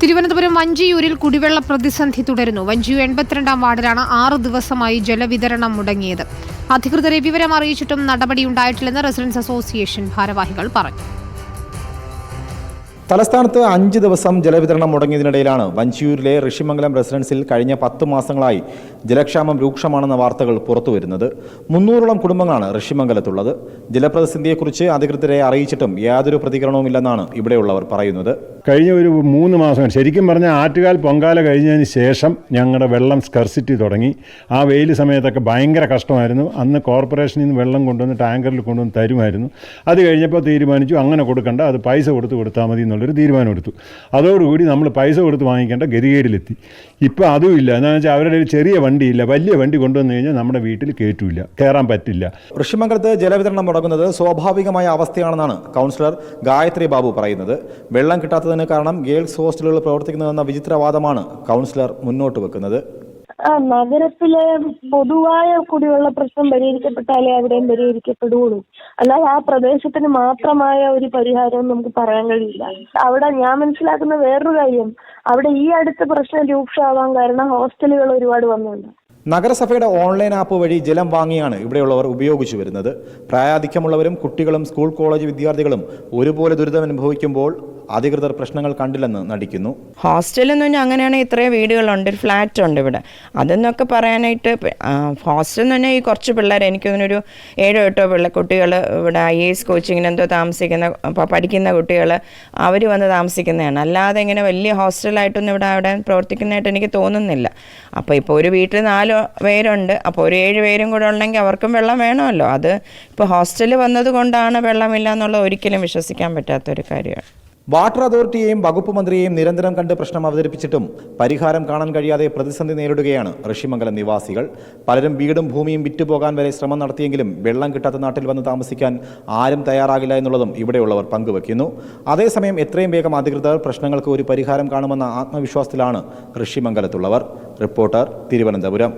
തിരുവനന്തപുരം വഞ്ചിയൂരിൽ കുടിവെള്ള പ്രതിസന്ധി തുടരുന്നു. വഞ്ചിയൂർ 82-ാം വാർഡിലാണ് 6 ദിവസമായി ജലവിതരണം മുടങ്ങിയത്. അധികൃതരെ വിവരം അറിയിച്ചിട്ടും നടപടിയുണ്ടായിട്ടില്ലെന്ന് റെസിഡൻസ് അസോസിയേഷൻ ഭാരവാഹികൾ പറഞ്ഞു. തലസ്ഥാനത്ത് 5 ദിവസം ജലവിതരണം മുടങ്ങിയതിനിടയിലാണ് വഞ്ചിയൂരിലെ ഋഷിമംഗലം റെസിഡൻസിൽ കഴിഞ്ഞ 10 മാസങ്ങളായി ജലക്ഷാമം രൂക്ഷമാണെന്ന വാർത്തകൾ പുറത്തുവരുന്നത്. 300ഓളം കുടുംബങ്ങളാണ് ഋഷിമംഗലത്തുള്ളത്. ജലപ്രതിസന്ധിയെക്കുറിച്ച് അധികൃതരെ അറിയിച്ചിട്ടും യാതൊരു പ്രതികരണവുമില്ലെന്നാണ് ഇവിടെയുള്ളവർ പറയുന്നത്. കഴിഞ്ഞ ഒരു 3 മാസം ശരിക്കും പറഞ്ഞാൽ ആറ്റുകാൽ പൊങ്കാല കഴിഞ്ഞതിന് ശേഷം ഞങ്ങളുടെ വെള്ളം സ്കർസിറ്റി തുടങ്ങി. ആ വെയിൽ സമയത്തൊക്കെ ഭയങ്കര കഷ്ടമായിരുന്നു. അന്ന് കോർപ്പറേഷനിൽ നിന്ന് വെള്ളം കൊണ്ടുവന്ന് ടാങ്കറിൽ കൊണ്ടുവന്ന് തരുമായിരുന്നു. അത് കഴിഞ്ഞപ്പോൾ തീരുമാനിച്ചു അങ്ങനെ കൊടുക്കണ്ട, അത് പൈസ കൊടുത്താൽ മതി എന്നുള്ളൊരു തീരുമാനമെടുത്തു. അതോടുകൂടി നമ്മൾ പൈസ കൊടുത്ത് വാങ്ങിക്കേണ്ട ഗതികേടിലെത്തി. ഇപ്പോൾ അതുമില്ല. എന്താണെന്ന് വെച്ചാൽ അവരുടെ ഒരു ചെറിയ വണ്ടിയില്ല, വലിയ വണ്ടി കൊണ്ടുവന്നു കഴിഞ്ഞാൽ നമ്മുടെ വീട്ടിൽ കയറാൻ പറ്റില്ല. ഋഷിമംഗലത്ത് ജലവിതരണം മുടങ്ങുന്നത് സ്വാഭാവികമായ അവസ്ഥയാണെന്നാണ് കൗൺസിലർ ഗായത്രി ബാബു പറയുന്നത്. വെള്ളം കിട്ടാത്തതിന് കാരണം ഗേൾസ് ഹോസ്റ്റലുകൾ പ്രവർത്തിക്കുന്നതെന്ന വിചിത്രവാദമാണ് കൗൺസിലർ മുന്നോട്ട് വെക്കുന്നത്. നഗരത്തിലെ പൊതുവായ കുടിവെള്ള പ്രശ്നം പരിഹരിക്കപ്പെട്ടാലേ അവിടെയും പരിഹരിക്കപ്പെടുകയുള്ളൂ. അല്ലാതെ ആ പ്രദേശത്തിന് മാത്രമായ ഒരു പരിഹാരവും നമുക്ക് പറയാൻ കഴിയില്ല. അവിടെ ഞാൻ മനസ്സിലാക്കുന്ന വേറൊരു കാര്യം, അവിടെ ഈ അടുത്ത പ്രശ്നം രൂക്ഷമാവാൻ കാരണം ഹോസ്റ്റലുകൾ ഒരുപാട് വന്നുണ്ട്. നഗരസഭയുടെ ഓൺലൈൻ ആപ്പ് വഴി ജലം വാങ്ങിയാണ് ഇവിടെയുള്ളവർ ഉപയോഗിച്ചു വരുന്നത്. പ്രായാധിക്യമുള്ളവരും കുട്ടികളും സ്കൂൾ കോളേജ് വിദ്യാർത്ഥികളും ഒരുപോലെ ദുരിതം അനുഭവിക്കുമ്പോൾ അധികൃതർ പ്രശ്നങ്ങൾ കണ്ടില്ലെന്ന് നടിക്കുന്നു. ഹോസ്റ്റലിൽ നിന്ന് അങ്ങനെയാണെങ്കിൽ ഇത്രയും വീടുകളുണ്ട്, ഒരു ഫ്ലാറ്റ് ഉണ്ട് ഇവിടെ. അതെന്നൊക്കെ പറയാനായിട്ട് ഹോസ്റ്റലിൽ നിന്ന് തന്നെ ഈ കുറച്ച് പിള്ളേർ, എനിക്കൊന്നൊരു 7-8 കുട്ടികൾ ഇവിടെ IAS കോച്ചിങ്ങിന് എന്തോ പഠിക്കുന്ന കുട്ടികൾ അവർ വന്ന് താമസിക്കുന്നതാണ്. അല്ലാതെ ഇങ്ങനെ വലിയ ഹോസ്റ്റലായിട്ടൊന്നും അവിടെ പ്രവർത്തിക്കുന്നതായിട്ട് എനിക്ക് തോന്നുന്നില്ല. അപ്പോൾ ഇപ്പോൾ ഒരു വീട്ടിൽ 4 പേരുണ്ട്. അപ്പോൾ ഒരു 7 പേരും കൂടെ ഉണ്ടെങ്കിൽ അവർക്കും വെള്ളം വേണമല്ലോ. അത് ഇപ്പോൾ ഹോസ്റ്റലിൽ വന്നത് കൊണ്ടാണ് വെള്ളമില്ല എന്നുള്ളത് ഒരിക്കലും വിശ്വസിക്കാൻ പറ്റാത്തൊരു കാര്യമാണ്. വാട്ടർ അതോറിറ്റിയെയും വകുപ്പ് മന്ത്രിയെയും നിരന്തരം കണ്ട് പ്രശ്നം അവതരിപ്പിച്ചിട്ടും പരിഹാരം കാണാൻ കഴിയാതെ പ്രതിസന്ധി നേരിടുകയാണ് ഋഷിമംഗലം നിവാസികൾ. പലരും വീടും ഭൂമിയും വിറ്റുപോകാൻ വരെ ശ്രമം നടത്തിയെങ്കിലും വെള്ളം കിട്ടാത്ത നാട്ടിൽ വന്ന് താമസിക്കാൻ ആരും തയ്യാറാകില്ല എന്നുള്ളതും ഇവിടെയുള്ളവർ പങ്കുവയ്ക്കുന്നു. അതേസമയം എത്രയും വേഗം അധികൃതർ പ്രശ്നങ്ങൾക്ക് ഒരു പരിഹാരം കാണുമെന്ന ആത്മവിശ്വാസത്തിലാണ് ഋഷിമംഗലത്തുള്ളവർ. റിപ്പോർട്ടർ, തിരുവനന്തപുരം.